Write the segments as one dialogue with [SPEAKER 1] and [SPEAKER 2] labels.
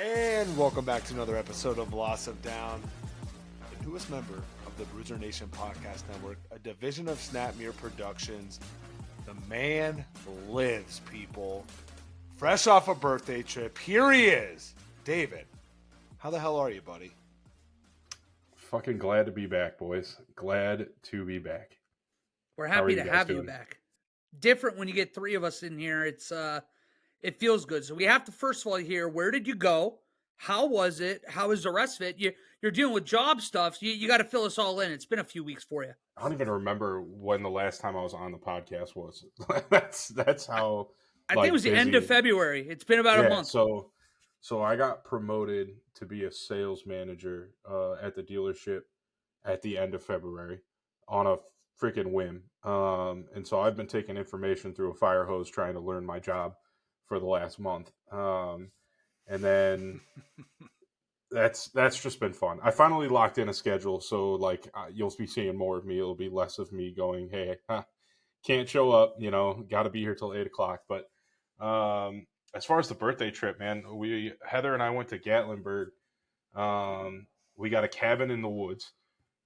[SPEAKER 1] And welcome back to another episode of Loss of Down, the newest member of the Bruiser Nation Podcast Network, a division of Snapmere Productions. The man lives, people. Fresh off a birthday trip, here he is. David, how the hell are you, buddy?
[SPEAKER 2] Fucking glad to be back, boys. Glad to be back.
[SPEAKER 3] We're happy to have you back. Different when you get three of us in here. It feels good. So we have to first of all hear, where did you go? How was it? How is the rest of it? You're dealing with job stuff. You got to fill us all in. It's been a few weeks for you.
[SPEAKER 2] I don't even remember when the last time I was on the podcast was. that's how.
[SPEAKER 3] I think it was the end of February. It's been about a month.
[SPEAKER 2] So I got promoted to be a sales manager at the dealership at the end of February on a freaking whim. And so I've been taking information through a fire hose trying to learn my job for the last month. And then that's just been fun. I finally locked in a schedule. So like you'll be seeing more of me. It'll be less of me going, hey, can't show up, got to be here till 8:00. But as far as the birthday trip, man, Heather and I went to Gatlinburg. We got a cabin in the woods,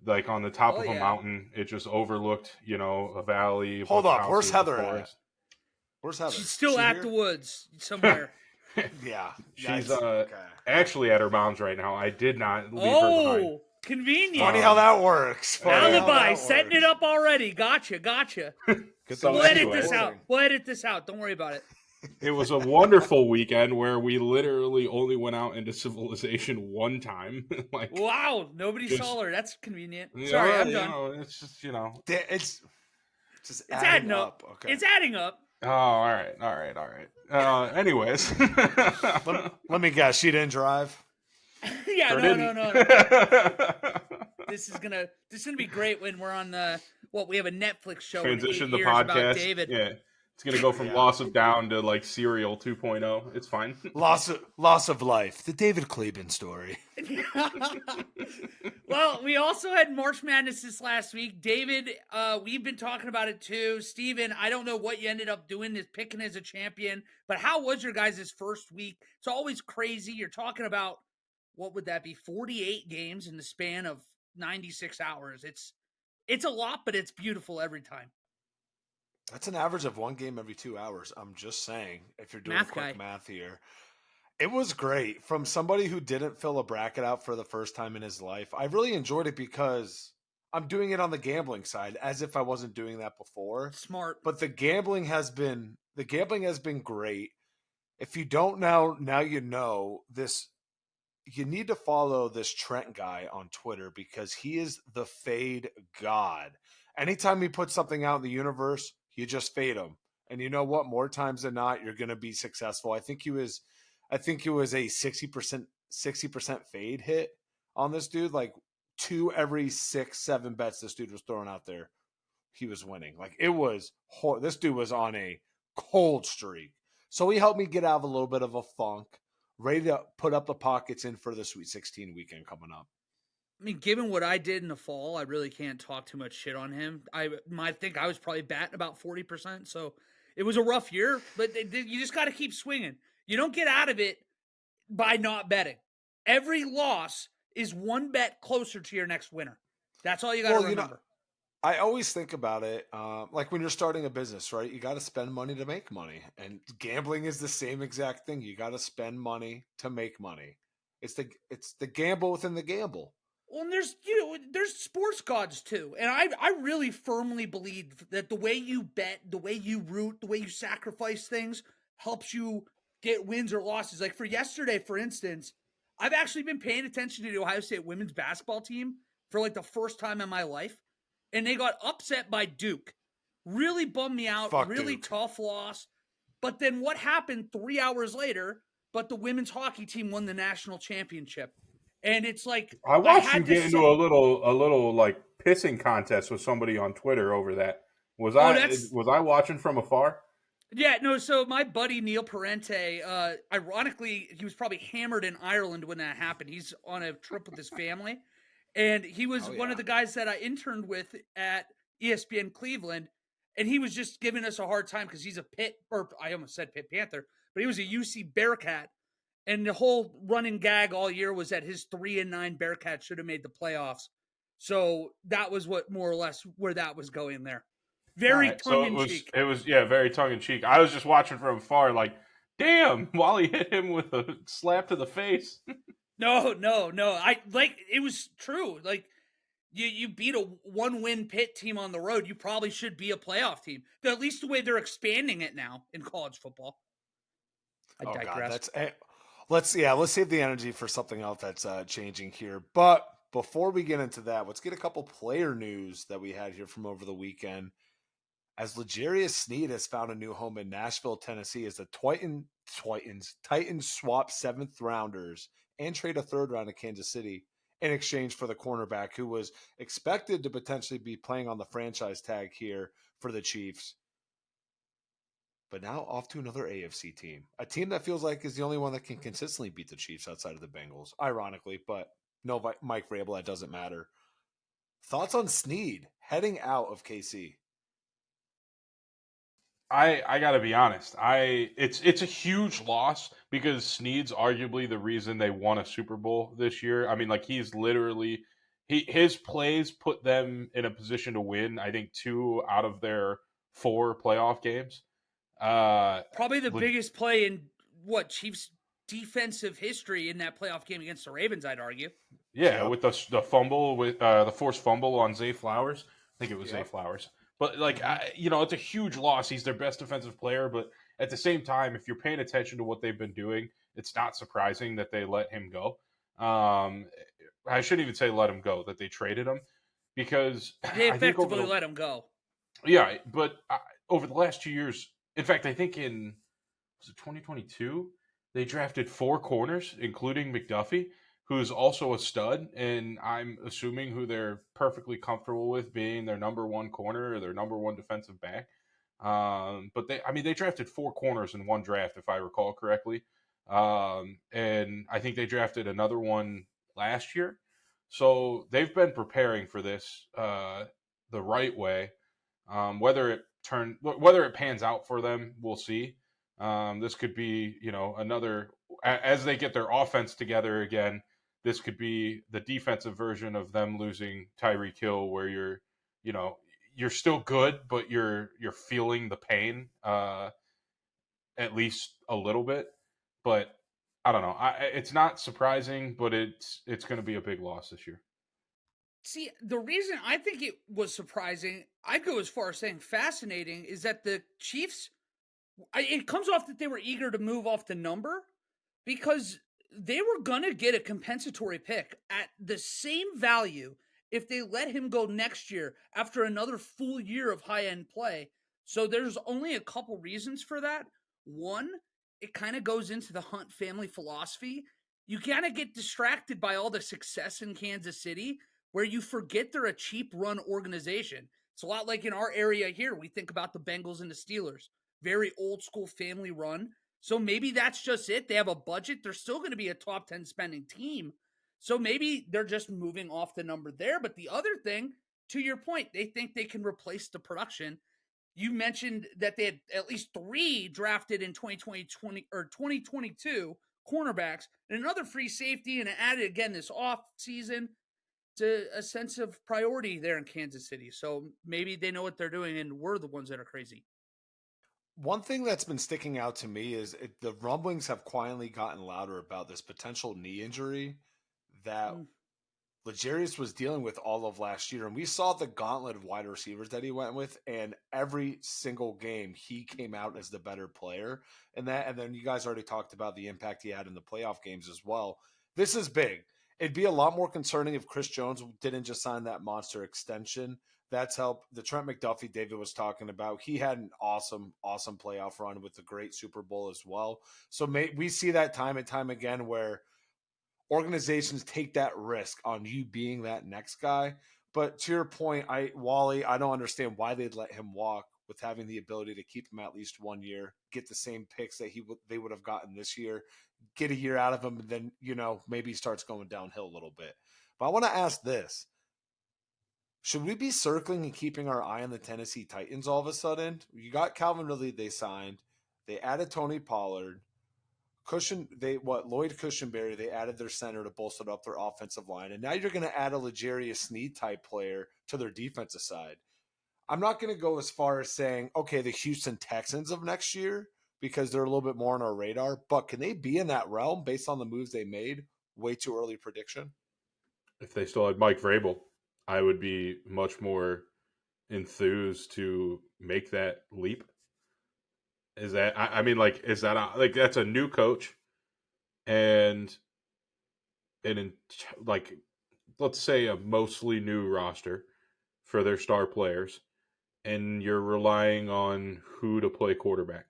[SPEAKER 2] like on the top of a mountain. It just overlooked, a valley.
[SPEAKER 1] Hold up, where's Heather at? Where's Heather?
[SPEAKER 3] She's still at the woods somewhere.
[SPEAKER 1] Yeah.
[SPEAKER 2] She's actually at her mom's right now. I did not leave her behind.
[SPEAKER 3] Oh, convenient.
[SPEAKER 1] Funny how that works.
[SPEAKER 3] Alibi, setting it up already. Gotcha.
[SPEAKER 2] So
[SPEAKER 3] we'll edit this out. We'll edit this out. Don't worry about it.
[SPEAKER 2] It was a wonderful weekend where we literally only went out into civilization one time.
[SPEAKER 3] Wow, nobody saw her. That's convenient. Sorry, I'm done.
[SPEAKER 2] It's just,
[SPEAKER 1] It's just
[SPEAKER 3] adding up.
[SPEAKER 1] Okay.
[SPEAKER 3] It's adding up.
[SPEAKER 2] Oh, all right. Anyways.
[SPEAKER 1] Let me guess, she didn't drive?
[SPEAKER 3] Yeah, no. This is gonna be great when we're on we have a Netflix show.
[SPEAKER 2] Transition the
[SPEAKER 3] podcast.
[SPEAKER 2] About
[SPEAKER 3] David.
[SPEAKER 2] Yeah. It's going to go from Loss of Down to like Serial 2.0. It's fine.
[SPEAKER 1] Loss of life. The David Kleben story.
[SPEAKER 3] Well, we also had March Madness this last week. David, we've been talking about it too. Steven, I don't know what you ended up doing, is picking as a champion, but how was your guys' first week? It's always crazy. You're talking about, what would that be, 48 games in the span of 96 hours. It's a lot, but it's beautiful every time.
[SPEAKER 1] That's an average of one game every 2 hours. I'm just saying, if you're doing quick math here. It was great. From somebody who didn't fill a bracket out for the first time in his life, I really enjoyed it because I'm doing it on the gambling side as if I wasn't doing that before.
[SPEAKER 3] Smart.
[SPEAKER 1] But the gambling has been great. If you don't now you know this. You need to follow this Trent guy on Twitter because he is the fade god. Anytime he puts something out in the universe, you just fade him. And you know what? More times than not, you're going to be successful. I think it was a 60% fade hit on this dude. Like 2 every 6-7 bets this dude was throwing out there, he was winning. Like this dude was on a cold streak. So he helped me get out of a little bit of a funk, ready to put up the pockets in for the Sweet 16 weekend coming up.
[SPEAKER 3] I mean, given what I did in the fall, I really can't talk too much shit on him. I think I was probably batting about 40%. So it was a rough year, but you just got to keep swinging. You don't get out of it by not betting. Every loss is one bet closer to your next winner. That's all you got to remember.
[SPEAKER 1] I always think about it like when you're starting a business, right? You got to spend money to make money. And gambling is the same exact thing. You got to spend money to make money. It's the gamble within the gamble.
[SPEAKER 3] Well, and there's sports gods too. And I really firmly believe that the way you bet, the way you root, the way you sacrifice things helps you get wins or losses. Like for yesterday, for instance, I've actually been paying attention to the Ohio State women's basketball team for like the first time in my life. And they got upset by Duke. Really bummed me out. Really tough loss. But then what happened 3 hours later? But the women's hockey team won the national championship. And it's like
[SPEAKER 2] I watched you get into a little like pissing contest with somebody on Twitter over that. Was I watching from afar?
[SPEAKER 3] Yeah, no, so my buddy Neil Parente, ironically, he was probably hammered in Ireland when that happened. He's on a trip with his family. And he was one of the guys that I interned with at ESPN Cleveland. And he was just giving us a hard time because he's I almost said Pitt Panther, but he was a UC Bearcat. And the whole running gag all year was that his 3-9 Bearcats should have made the playoffs. So that was what more or less where that was going there.
[SPEAKER 2] All
[SPEAKER 3] Very
[SPEAKER 2] right, so
[SPEAKER 3] tongue in cheek.
[SPEAKER 2] it was yeah, very tongue in cheek. I was just watching from afar, like, damn, Wally hit him with a slap to the face.
[SPEAKER 3] No. I like it was true. Like you beat a 1-win Pitt team on the road, you probably should be a playoff team. At least the way they're expanding it now in college football. I
[SPEAKER 1] Oh God,
[SPEAKER 3] digress.
[SPEAKER 1] let's save the energy for something else that's changing here. But before we get into that, let's get a couple player news that we had here from over the weekend. As L'Jarius Sneed has found a new home in Nashville, Tennessee, as the Titans swap seventh rounders and trade a third round to Kansas City in exchange for the cornerback who was expected to potentially be playing on the franchise tag here for the Chiefs. But now off to another AFC team, a team that feels like is the only one that can consistently beat the Chiefs outside of the Bengals, ironically, but no Mike Vrabel, that doesn't matter. Thoughts on Sneed heading out of KC?
[SPEAKER 2] I gotta be honest. It's a huge loss because Sneed's arguably the reason they won a Super Bowl this year. I mean, like he's literally his plays put them in a position to win. I think 2 out of their 4 playoff games.
[SPEAKER 3] Probably the biggest play in Chiefs defensive history in that playoff game against the Ravens, I'd argue.
[SPEAKER 2] Yeah,
[SPEAKER 1] Yep.
[SPEAKER 2] with the fumble with the forced fumble on Zay Flowers. I think it was Zay Flowers. But like it's a huge loss. He's their best defensive player, but at the same time, if you're paying attention to what they've been doing, it's not surprising that they let him go. I shouldn't even say let him go, that they traded him because
[SPEAKER 3] They
[SPEAKER 2] I think
[SPEAKER 3] effectively let him go.
[SPEAKER 2] yeah, but over the last 2 years, in fact, I think in was it 2022, they drafted 4 corners, including McDuffie, who's also a stud, and I'm assuming who they're perfectly comfortable with being their number 1 corner or their number 1 defensive back. But they drafted 4 corners in one draft, if I recall correctly, and I think they drafted another one last year. So they've been preparing for this the right way. Whether it pans out for them, we'll see. This could be, another as they get their offense together again. This could be the defensive version of them losing Tyreek Hill, where you're still good, but you're feeling the pain at least a little bit. But I don't know. It's not surprising, but it's going to be a big loss this year.
[SPEAKER 3] See, the reason I think it was surprising, I go as far as saying fascinating, is that the Chiefs, it comes off that they were eager to move off the number because they were going to get a compensatory pick at the same value if they let him go next year after another full year of high-end play. So there's only a couple reasons for that. One, it kind of goes into the Hunt family philosophy. You kind of get distracted by all the success in Kansas City where you forget they're a cheap run organization. It's a lot like in our area here. We think about the Bengals and the Steelers. Very old school family run. So maybe that's just it. They have a budget. They're still going to be a top 10 spending team. So maybe they're just moving off the number there. But the other thing, to your point, they think they can replace the production. You mentioned that they had at least 3 drafted in 2022 cornerbacks and another free safety and added again this off season to a sense of priority there in Kansas City. So maybe they know what they're doing and we're the ones that are crazy.
[SPEAKER 1] One thing that's been sticking out to me is the rumblings have quietly gotten louder about this potential knee injury that L'Jarius was dealing with all of last year. And we saw the gauntlet of wide receivers that he went with, and every single game he came out as the better player. And then you guys already talked about the impact he had in the playoff games as well. This is big. It'd be a lot more concerning if Chris Jones didn't just sign that monster extension. That's helped. The Trent McDuffie David was talking about, he had an awesome playoff run with the great Super Bowl as well. So we see that time and time again where organizations take that risk on you being that next guy. But to your point, Wally, I don't understand why they'd let him walk with having the ability to keep him at least 1 year, get the same picks that they would have gotten this year, get a year out of him, and then maybe he starts going downhill a little bit. But I want to ask this: should we be circling and keeping our eye on the Tennessee Titans all of a sudden? You got Calvin Ridley they signed. They added Tony Pollard. Lloyd Cushenberry, they added their center to bolster up their offensive line, and now you're going to add a L'Jarius Sneed type player to their defensive side. I'm not going to go as far as saying, okay, the Houston Texans of next year, because they're a little bit more on our radar, but can they be in that realm based on the moves they made? Way too early prediction.
[SPEAKER 2] If they still had Mike Vrabel, I would be much more enthused to make that leap. Is that is that that's a new coach and like let's say a mostly new roster for their star players, and you're relying on who to play quarterback.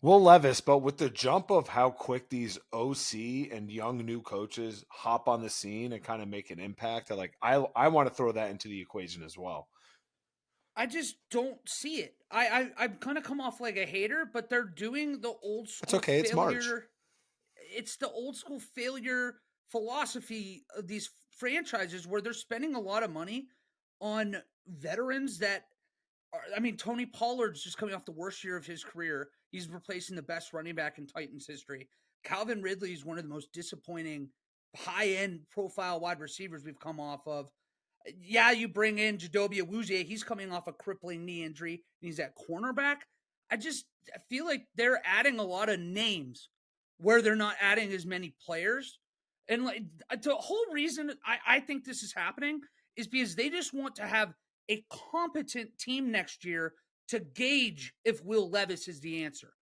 [SPEAKER 1] Will Levis, but with the jump of how quick these OC and young new coaches hop on the scene and kind of make an impact, I want to throw that into the equation as well.
[SPEAKER 3] I just don't see it. I'm gonna come off like a hater, but they're doing the old school.
[SPEAKER 1] It's okay. It's March.
[SPEAKER 3] It's the old school failure philosophy of these franchises where they're spending a lot of money on veterans that are, I mean, Tony Pollard's just coming off the worst year of his career. He's replacing the best running back in Titans history. Calvin Ridley is one of the most disappointing high-end profile wide receivers we've come off of. Yeah, you bring in Jeudy Awuzie. He's coming off a crippling knee injury, and he's at cornerback. I feel like they're adding a lot of names where they're not adding as many players. And like the whole reason I think this is happening is because they just want to have a competent team next year to gauge if Will Levis is the answer.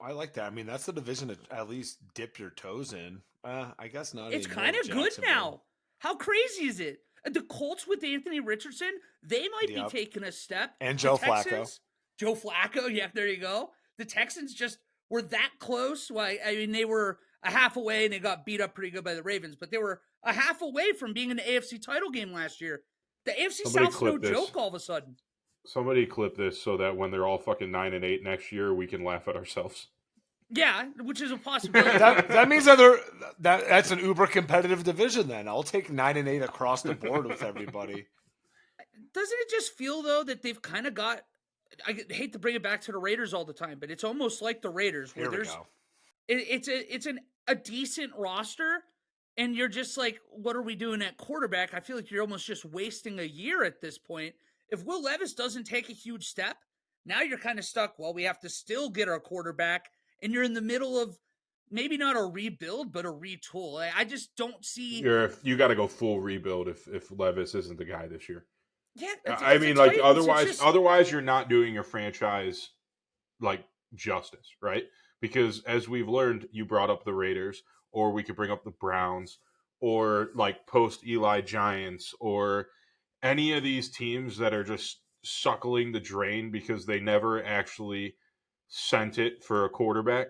[SPEAKER 1] I like that. I mean, that's the division to at least dip your toes in. I guess not.
[SPEAKER 3] It's kind of good now. How crazy is it? The Colts with Anthony Richardson, they might be taking a step.
[SPEAKER 1] And Joe Flacco.
[SPEAKER 3] Joe Flacco, yeah, there you go. The Texans just were that close. Well, I mean, they were a half away and they got beat up pretty good by the Ravens, but they were a half away from being in the AFC title game last year. The AFC South's no joke all of a sudden.
[SPEAKER 2] Somebody clip this so that when they're all fucking 9-8 next year, we can laugh at ourselves.
[SPEAKER 3] Yeah, which is a possibility.
[SPEAKER 1] that means that's an uber competitive division. Then I'll take 9-8 across the board with everybody.
[SPEAKER 3] Doesn't it just feel though that they've kind of got? I hate to bring it back to the Raiders all the time, but it's almost like the Raiders where it's a decent roster, and you're just like, what are we doing at quarterback? I feel like you're almost just wasting a year at this point. If Will Levis doesn't take a huge step, now you're kind of stuck. Well, we have to still get our quarterback. And you're in the middle of maybe not a rebuild, but a retool. I just don't see.
[SPEAKER 2] You got to go full rebuild if Levis isn't the guy this year.
[SPEAKER 3] Yeah,
[SPEAKER 2] I mean, like otherwise you're not doing your franchise like justice, right? Because as we've learned, you brought up the Raiders, or we could bring up the Browns, or like post Eli Giants, or any of these teams that are just suckling the drain because they never actually sent it for a quarterback.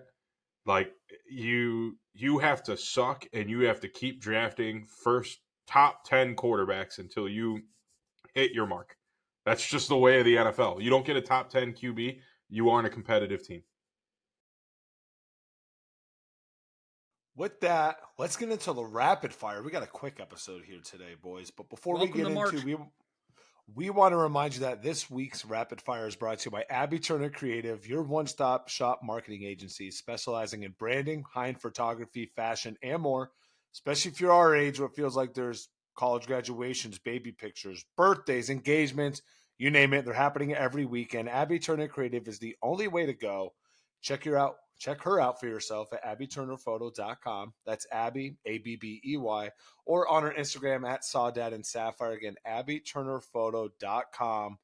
[SPEAKER 2] Like you have to suck and you have to keep drafting first top 10 quarterbacks until you hit your mark. That's just the way of the NFL. You don't get a top 10 QB, you aren't a competitive team.
[SPEAKER 1] With that, let's get into the rapid fire. We got a quick episode here today, boys. But before we get into we want to remind you that this week's Rapid Fire is brought to you by Abby Turner Creative, your one-stop shop marketing agency specializing in branding, high-end photography, fashion, and more. Especially if you're our age, where it feels like there's college graduations, baby pictures, birthdays, engagements, you name it. They're happening every weekend. Abby Turner Creative is the only way to go. Check her out for yourself at abbyturnerphoto.com. That's Abby, Abbey, or on her Instagram at Sawdad and Sapphire. Again, abbyturnerphoto.com.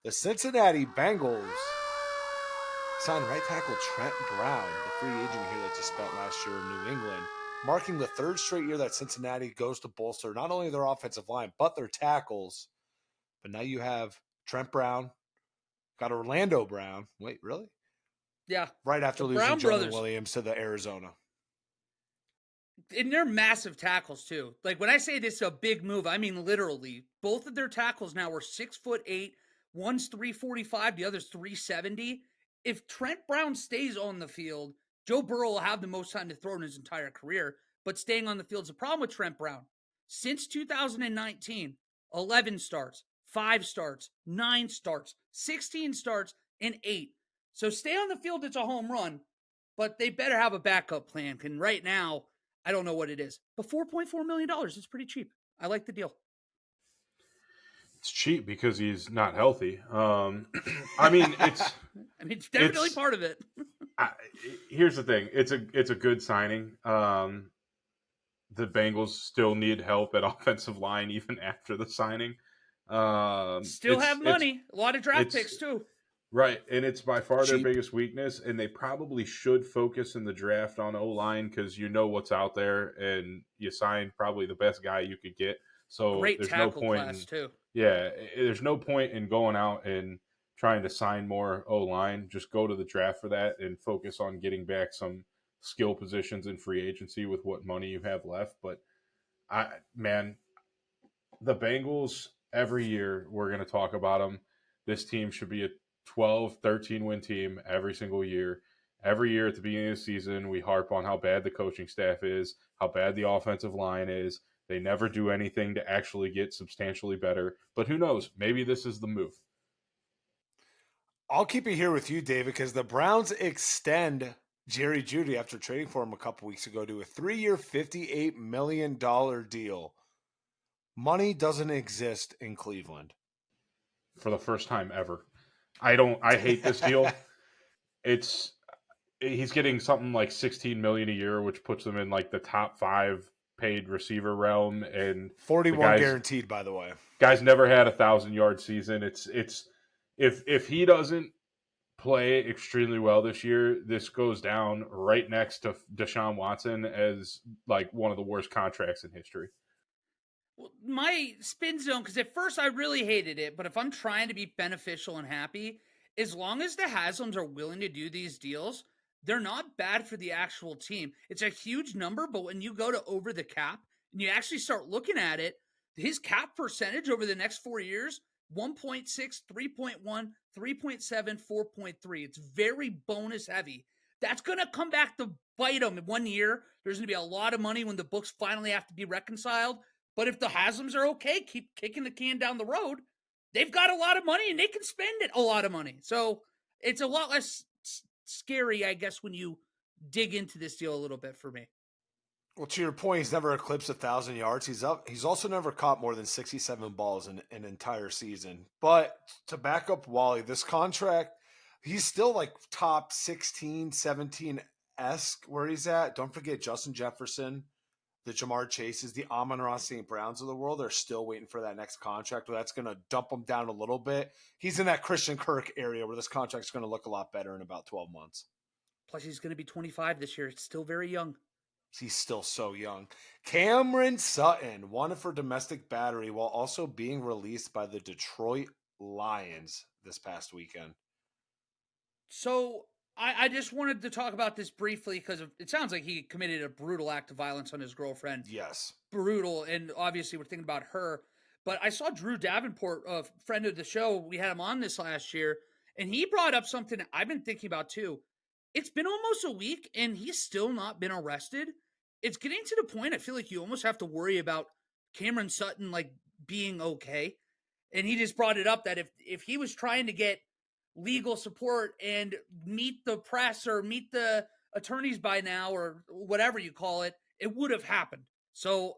[SPEAKER 1] The Cincinnati Bengals signed right tackle Trent Brown, the free agent here that just spent last year in New England, marking the third straight year that Cincinnati goes to bolster not only their offensive line, but their tackles. But now you have Trent Brown, got Orlando Brown. Wait, really?
[SPEAKER 3] Yeah.
[SPEAKER 1] Right after losing Jonah Williams to the Arizona.
[SPEAKER 3] And they're massive tackles, too. Like, when I say this is a big move, I mean literally. Both of their tackles now are 6'8". One's 345, the other's 370. If Trent Brown stays on the field, Joe Burrow will have the most time to throw in his entire career. But staying on the field is a problem with Trent Brown. Since 2019, 11 starts, 5 starts, 9 starts, 16 starts, and 8. So stay on the field, it's a home run, but they better have a backup plan. And right now, I don't know what it is. But $4.4 million is pretty cheap. I like the deal.
[SPEAKER 2] It's cheap because he's not healthy. I mean,
[SPEAKER 3] it's definitely
[SPEAKER 2] it's
[SPEAKER 3] part of it.
[SPEAKER 2] Here's the thing. It's a good signing. The Bengals still need help at offensive line even after the signing.
[SPEAKER 3] Still have money. A lot of draft picks too.
[SPEAKER 2] Right, and it's by far their
[SPEAKER 1] Cheap.
[SPEAKER 2] biggest weakness, and they probably should focus in the draft on O-line because you know what's out there, and you signed probably the best guy you could get. So
[SPEAKER 3] Great
[SPEAKER 2] there's
[SPEAKER 3] tackle
[SPEAKER 2] no point
[SPEAKER 3] class too.
[SPEAKER 2] Yeah, there's no point in going out and trying to sign more O-line. Just go to the draft for that and focus on getting back some skill positions in free agency with what money you have left. But the Bengals, every year we're going to talk about them. This team should be a 12, 13 win team every single year. Every year at the beginning of the season, we harp on how bad the coaching staff is, how bad the offensive line is. They never do anything to actually get substantially better. But who knows? Maybe this is the move.
[SPEAKER 1] I'll keep it here with you, David, because the Browns extend Jeudy after trading for him a couple weeks ago to a 3-year, $58 million deal. Money doesn't exist in Cleveland.
[SPEAKER 2] For the first time ever. I hate this deal. He's getting something like $16 million a year, which puts him in like the top 5 paid receiver realm, and
[SPEAKER 1] 41 guaranteed, by the way.
[SPEAKER 2] Guy's never had 1,000-yard season. It's if he doesn't play extremely well this year, this goes down right next to Deshaun Watson as like one of the worst contracts in history.
[SPEAKER 3] Well, my spin zone, because at first I really hated it, but if I'm trying to be beneficial and happy, as long as the Haslams are willing to do these deals, they're not bad for the actual team. It's a huge number, but when you go to over the cap and you actually start looking at it, his cap percentage over the next 4 years, 1.6, 3.1, 3.7, 4.3. It's very bonus heavy. That's going to come back to bite him in 1 year. There's going to be a lot of money when the books finally have to be reconciled. But if the Haslams are okay, keep kicking the can down the road, they've got a lot of money and they can spend it a lot of money. So it's a lot less scary, I guess, when you dig into this deal a little bit for me.
[SPEAKER 1] Well, to your point, he's never eclipsed 1,000 yards. He's also never caught more than 67 balls in an entire season. But to back up Wally, this contract, he's still like top 16, 17-esque where he's at. Don't forget Justin Jefferson, the Jamar Chases, the Amon-Ra St. Browns of the world. They're still waiting for that next contract. Well, that's going to dump him down a little bit. He's in that Christian Kirk area where this contract's going to look a lot better in about 12 months.
[SPEAKER 3] Plus, he's going to be 25 this year. It's still very young.
[SPEAKER 1] He's still so young. Cameron Sutton wanted for domestic battery while also being released by the Detroit Lions this past weekend.
[SPEAKER 3] So I just wanted to talk about this briefly because it sounds like he committed a brutal act of violence on his girlfriend.
[SPEAKER 1] Yes.
[SPEAKER 3] Brutal. And obviously we're thinking about her. But I saw Drew Davenport, a friend of the show. We had him on this last year. And he brought up something I've been thinking about too. It's been almost a week and he's still not been arrested. It's getting to the point I feel like you almost have to worry about Cameron Sutton like being okay. And he just brought it up that if he was trying to get legal support and meet the press or meet the attorneys by now or whatever you call it, it would have happened. So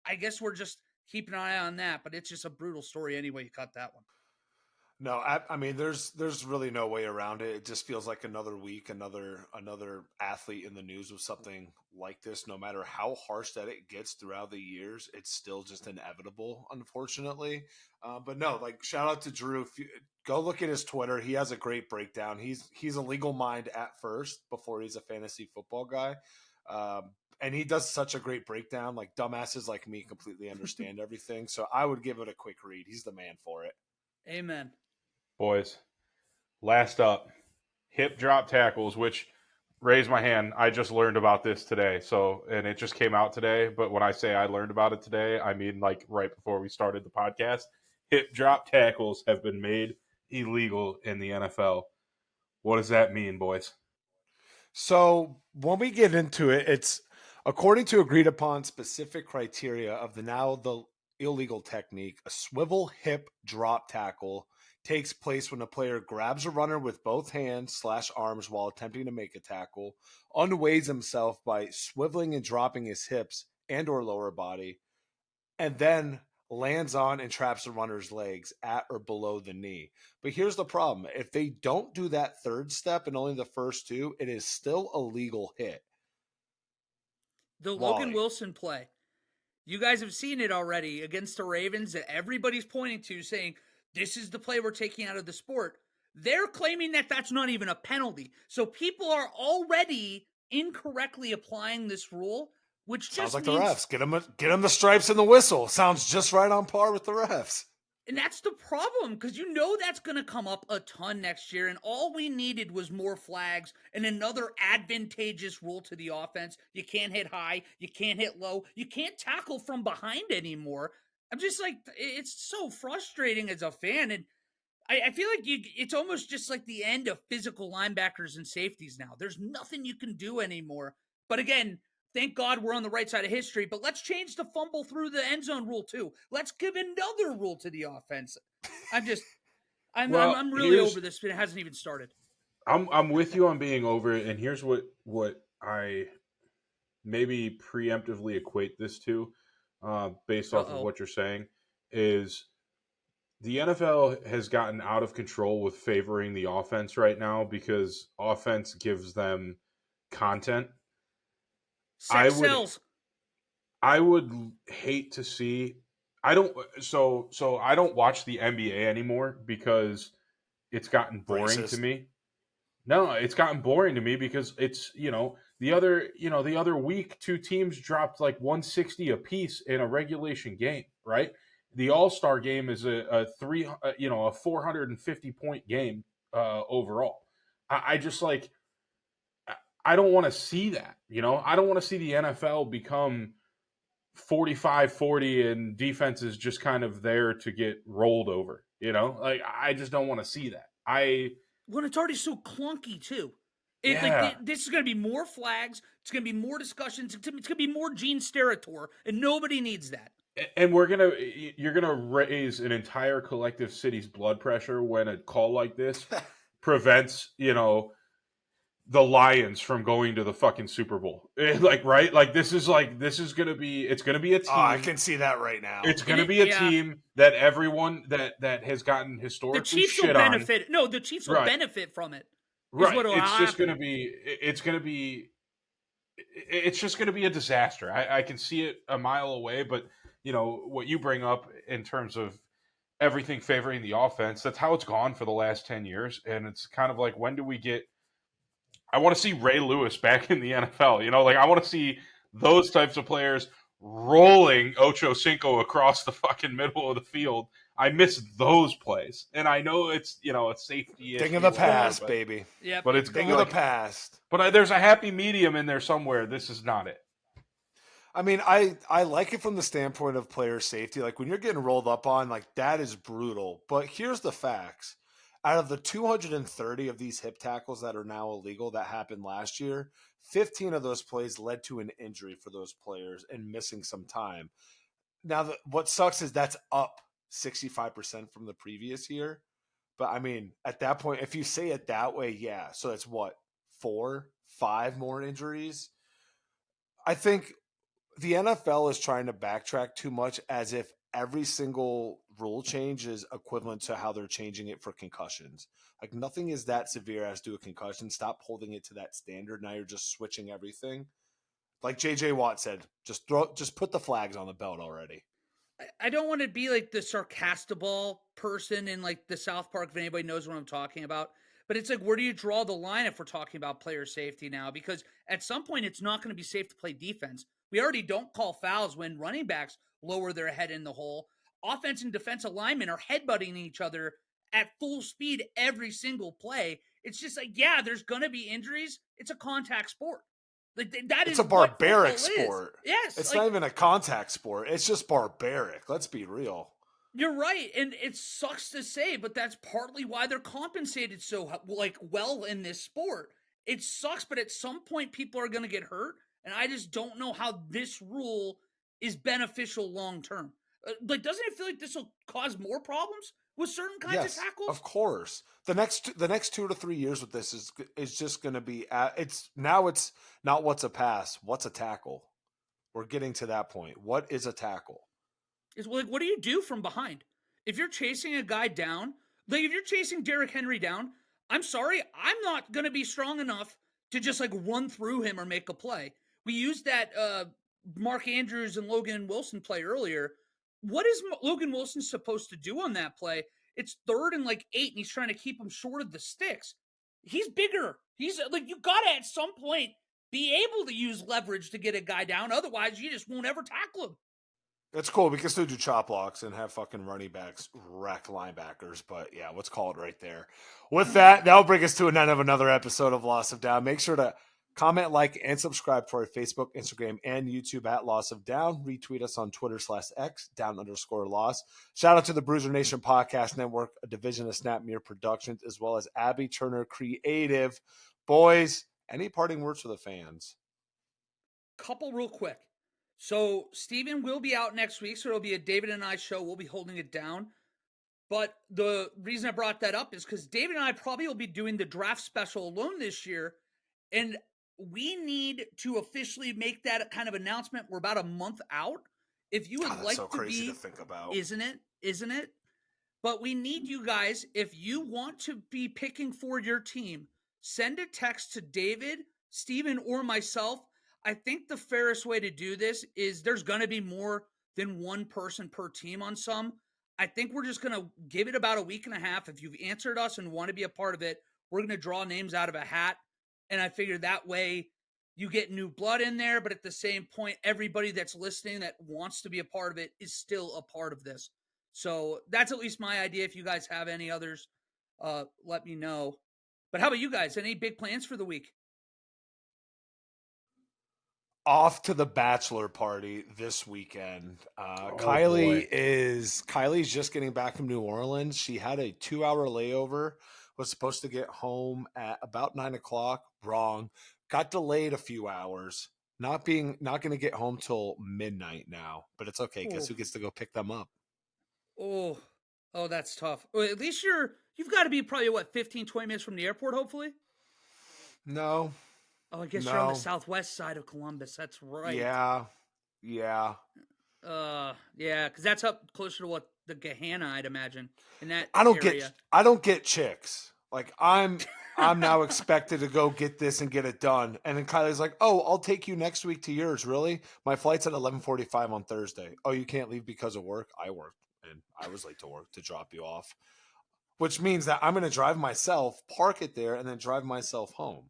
[SPEAKER 3] I guess we're just keeping an eye on that, but it's just a brutal story anyway you cut that one.
[SPEAKER 1] No, I mean, there's really no way around it. It just feels like another week, another athlete in the news with something like this. No matter how harsh that it gets throughout the years, it's still just inevitable, unfortunately. But no, like shout out to Drew. If you, go look at his Twitter. He has a great breakdown. He's a legal mind at first before he's a fantasy football guy. And he does such a great breakdown. Like dumbasses like me completely understand everything. So I would give it a quick read. He's the man for it.
[SPEAKER 3] Amen.
[SPEAKER 2] Boys, last up, hip drop tackles, which, raise my hand, I just learned about this today. And it just came out today. But when I say I learned about it today, I mean like right before we started the podcast. Hip drop tackles have been made illegal in the NFL. What does that mean, boys?
[SPEAKER 1] So when we get into it, it's according to agreed upon specific criteria of the illegal technique, a swivel hip drop tackle takes place when a player grabs a runner with both hands / arms while attempting to make a tackle, unweighs himself by swiveling and dropping his hips and or lower body, and then lands on and traps the runner's legs at or below the knee. But here's the problem. If they don't do that third step and only the first two, it is still a legal hit.
[SPEAKER 3] The Logan
[SPEAKER 1] Wally.
[SPEAKER 3] Wilson play. You guys have seen it already against the Ravens that everybody's pointing to saying, this is the play we're taking out of the sport. They're claiming that that's not even a penalty. So people are already incorrectly applying this rule, which
[SPEAKER 1] Sounds
[SPEAKER 3] just
[SPEAKER 1] like
[SPEAKER 3] means,
[SPEAKER 1] the refs. Get them the stripes and the whistle. Sounds just right on par with the refs.
[SPEAKER 3] and that's the problem, because you know that's going to come up a ton next year, and all we needed was more flags and another advantageous rule to the offense. You can't hit high, you can't hit low, you can't tackle from behind anymore. I'm just like, it's so frustrating as a fan, and I feel like it's almost just like the end of physical linebackers and safeties now. There's nothing you can do anymore. But again, thank God we're on the right side of history, but let's change the fumble through the end zone rule too. Let's give another rule to the offense. I'm
[SPEAKER 2] Well,
[SPEAKER 3] really over this. It hasn't even started.
[SPEAKER 2] I'm with you on being over it, and here's what I maybe preemptively equate this to, based off of what you're saying, is the NFL has gotten out of control with favoring the offense right now because offense gives them content.
[SPEAKER 3] Sex sells.
[SPEAKER 2] I would hate to see. I don't. So I don't watch the NBA anymore because it's gotten boring to me. No, it's gotten boring to me because it's the other week 2 teams dropped like 160 apiece in a regulation game, right? The All-Star game is a 450 point game overall. I just like I don't want to see that. I don't want to see the NFL become 45-40 and defenses just kind of there to get rolled over. Like I just don't want to see that.
[SPEAKER 3] When it's already so clunky too.
[SPEAKER 2] Yeah.
[SPEAKER 3] This is going to be more flags. It's going to be more discussions. It's going to be more Gene Steratore, and nobody needs that.
[SPEAKER 2] And you're gonna raise an entire collective city's blood pressure when a call like this prevents the Lions from going to the fucking Super Bowl. Right? This is gonna be a team.
[SPEAKER 1] Oh, I can see that right now.
[SPEAKER 2] It's gonna be a team that everyone that has gotten historically
[SPEAKER 3] the Chiefs
[SPEAKER 2] shit
[SPEAKER 3] will benefit.
[SPEAKER 2] on.
[SPEAKER 3] No, the Chiefs will benefit from it.
[SPEAKER 2] Right. It's just gonna be a disaster. I can see it a mile away, but what you bring up in terms of everything favoring the offense, that's how it's gone for the last 10 years. And it's kind of like, when do we get – I want to see Ray Lewis back in the NFL. I want to see those types of players rolling Ocho Cinco across the fucking middle of the field. I miss those plays. And I know it's, a safety issue.
[SPEAKER 1] Thing of the past, baby.
[SPEAKER 3] Yeah,
[SPEAKER 2] but it's
[SPEAKER 1] thing of the past.
[SPEAKER 2] But there's a happy medium in there somewhere. This is not it.
[SPEAKER 1] I mean, I like it from the standpoint of player safety. Like, when you're getting rolled up on, like, that is brutal. But here's the facts. Out of the 230 of these hip tackles that are now illegal that happened last year, 15 of those plays led to an injury for those players and missing some time. Now, what sucks is that's up 65% from the previous year. But, I mean, at that point, if you say it that way, yeah. So that's what, 4, 5 more injuries? I think the NFL is trying to backtrack too much, as if every single rule change is equivalent to how they're changing it for concussions. Like, nothing is that severe as to a concussion. Stop holding it to that standard. Now you're just switching everything. Like JJ Watt said, just put the flags on the belt already.
[SPEAKER 3] I don't want to be like the sarcastable person in like the South Park, if anybody knows what I'm talking about. But it's like, where do you draw the line if we're talking about player safety now? Because at some point, it's not going to be safe to play defense. We already don't call fouls when running backs lower their head in the hole. Offense and defensive linemen are headbutting each other at full speed every single play. It's just like, yeah, there's going to be injuries. It's a contact sport. Like,
[SPEAKER 1] it's a barbaric sport.
[SPEAKER 3] Yes.
[SPEAKER 1] It's not even a contact sport. It's just barbaric. Let's be real.
[SPEAKER 3] You're right, and it sucks to say, but that's partly why they're compensated so well in this sport. It sucks, but at some point people are going to get hurt, and I just don't know how this rule is beneficial long term. Doesn't it feel like this will cause more problems with certain kinds of
[SPEAKER 1] Yes,
[SPEAKER 3] tackles?
[SPEAKER 1] of course. The next 2 to 3 years with this is just going to be it's not what's a pass, what's a tackle. We're getting to that point. What is a tackle?
[SPEAKER 3] Is like, what do you do from behind? If you're chasing a guy down, like if you're chasing Derrick Henry down, I'm sorry, I'm not going to be strong enough to just like run through him or make a play. We used that Mark Andrews and Logan Wilson play earlier. What is Logan Wilson supposed to do on that play? It's 3rd and like 8, and he's trying to keep him short of the sticks. He's bigger. He's like, you got to at some point be able to use leverage to get a guy down. Otherwise, you just won't ever tackle him.
[SPEAKER 1] It's cool. We can still do chop blocks and have fucking running backs wreck linebackers. But yeah, let's call it right there. With that, that'll bring us to an end of another episode of Loss of Down. Make sure to comment, like, and subscribe to our Facebook, Instagram, and YouTube at Loss of Down. Retweet us on Twitter/X, _loss. Shout out to the Bruiser Nation Podcast Network, a division of Snapmere Productions, as well as Abby Turner Creative. Boys, any parting words for the fans?
[SPEAKER 3] Couple real quick. So Steven will be out next week, so it'll be a David and I show. We'll be holding it down. But the reason I brought that up is because David and I probably will be doing the draft special alone this year. And we need to officially make that a kind of announcement. We're about a month out. If you would
[SPEAKER 1] God,
[SPEAKER 3] like
[SPEAKER 1] so
[SPEAKER 3] to
[SPEAKER 1] crazy
[SPEAKER 3] be,
[SPEAKER 1] to think about.
[SPEAKER 3] isn't it? But we need you guys, if you want to be picking for your team, send a text to David, Steven, or myself. I think the fairest way to do this is there's going to be more than one person per team on some. I think we're just going to give it about a week and a half. If you've answered us and want to be a part of it, we're going to draw names out of a hat. And I figure that way you get new blood in there. But at the same point, everybody that's listening that wants to be a part of it is still a part of this. So that's at least my idea. If you guys have any others, let me know. But how about you guys? Any big plans for the week?
[SPEAKER 1] Off to the bachelor party this weekend.
[SPEAKER 2] Boy.
[SPEAKER 1] Kylie's just getting back from New Orleans. She had a 2-hour layover, was supposed to get home at about 9:00. Wrong. Got delayed a few hours. Not going to get home till midnight now, but it's okay. Guess who gets to go pick them up?
[SPEAKER 3] Oh, that's tough. Well, at least you've got to be probably 15, 20 minutes from the airport, hopefully.
[SPEAKER 1] No.
[SPEAKER 3] Oh, I guess you're on the southwest side of Columbus. That's right.
[SPEAKER 1] Yeah.
[SPEAKER 3] Yeah, because that's up closer to what the Gahanna, I'd imagine, in that area.
[SPEAKER 1] I don't get chicks. Like I'm now expected to go get this and get it done. And then Kylie's like, "Oh, I'll take you next week to yours." Really? My flight's at 11:45 on Thursday. Oh, you can't leave because of work? I work, and I was late to work to drop you off. Which means that I'm going to drive myself, park it there, and then drive myself home.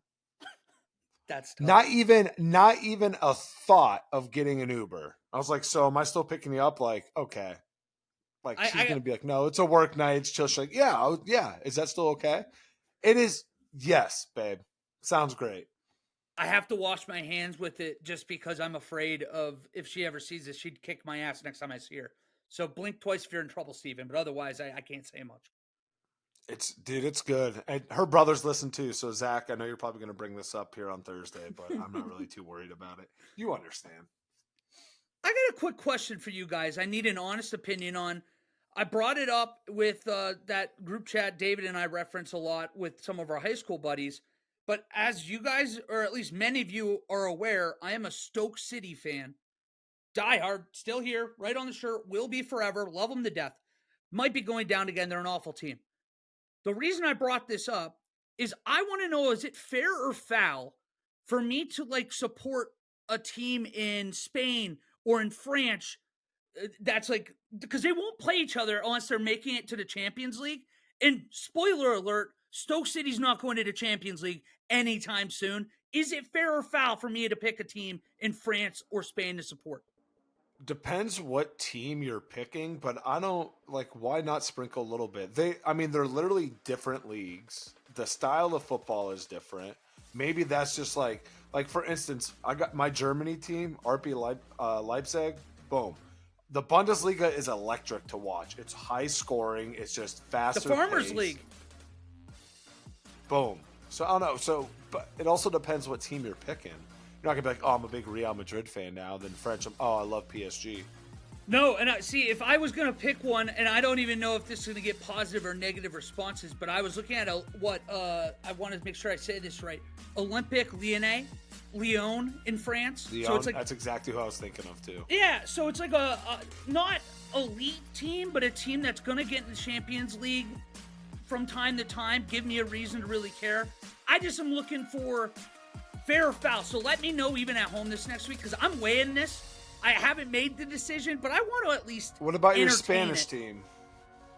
[SPEAKER 3] That's tough.
[SPEAKER 1] Not even a thought of getting an Uber. I was like, "So am I still picking you up?" Like, okay. Like she's going to be like, "No, it's a work night." It's chill. She's like, "Yeah, yeah. Is that still okay?" It is. Yes, babe. Sounds great.
[SPEAKER 3] I have to wash my hands with it just because I'm afraid of if she ever sees this, she'd kick my ass next time I see her. So blink twice if you're in trouble, Steven. But otherwise, I can't say much.
[SPEAKER 1] It's good. And her brothers listen too. So Zach, I know you're probably going to bring this up here on Thursday, but I'm not really too worried about it. You understand.
[SPEAKER 3] I got a quick question for you guys. I need an honest opinion on. I brought it up with that group chat David and I reference a lot with some of our high school buddies. But as you guys, or at least many of you are aware, I am a Stoke City fan. Die hard, still here, right on the shirt, will be forever, love them to death. Might be going down again. They're an awful team. The reason I brought this up is I want to know, is it fair or foul for me to like support a team in Spain or in France that's like, because they won't play each other unless they're making it to the Champions League. And spoiler alert, Stoke City's not going to the Champions League anytime soon. Is it fair or foul for me to pick a team in France or Spain to support?
[SPEAKER 1] Depends what team you're picking, but I don't like, why not sprinkle a little bit? They're literally different leagues. The style of football is different. Maybe that's just like for instance, I got my Germany team, RB Leipzig. Boom. The Bundesliga is electric to watch. It's high scoring. It's just faster.
[SPEAKER 3] The Farmers
[SPEAKER 1] pace.
[SPEAKER 3] League.
[SPEAKER 1] Boom. So I don't know. So, but it also depends what team you're picking. You're not gonna be like, "Oh, I'm a big Real Madrid fan now." Then French, "Oh, I love PSG."
[SPEAKER 3] No, and see, if I was going to pick one, and I don't even know if this is going to get positive or negative responses, but I was looking at I want to make sure I say this right. Olympique Lyon in France.
[SPEAKER 1] Lyon,
[SPEAKER 3] so it's like,
[SPEAKER 1] that's exactly who I was thinking of too.
[SPEAKER 3] Yeah, so it's like a not elite team, but a team that's going to get in the Champions League from time to time. Give me a reason to really care. I just am looking for fair or foul. So let me know even at home this next week, because I'm weighing this. I haven't made the decision, but I want to at least.
[SPEAKER 1] What about your
[SPEAKER 3] entertain
[SPEAKER 1] Spanish
[SPEAKER 3] it.
[SPEAKER 1] team?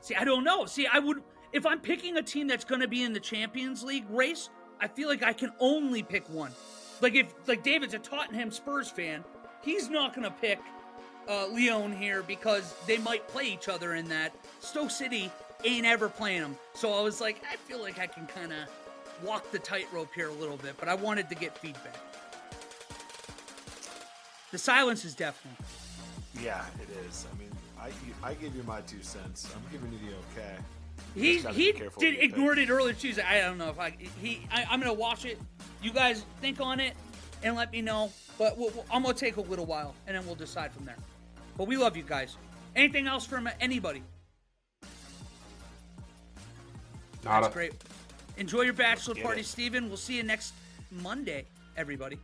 [SPEAKER 3] See, I don't know. See, I would, if I'm picking a team that's going to be in the Champions League race, I feel like I can only pick one. Like David's a Tottenham Spurs fan, he's not going to pick Lyon here because they might play each other in that. Stoke City ain't ever playing them. So I was like, I feel like I can kind of walk the tightrope here a little bit, but I wanted to get feedback. The silence is deafening.
[SPEAKER 1] Yeah, it is. I mean, I gave you my 2 cents. I'm giving you the okay.
[SPEAKER 3] He ignored it earlier Tuesday. I don't know if I'm gonna watch it. You guys think on it and let me know. But I'm gonna take a little while and then we'll decide from there. But we love you guys. Anything else from anybody? That's great. Enjoy your bachelor party, Steven. We'll see you next Monday, everybody.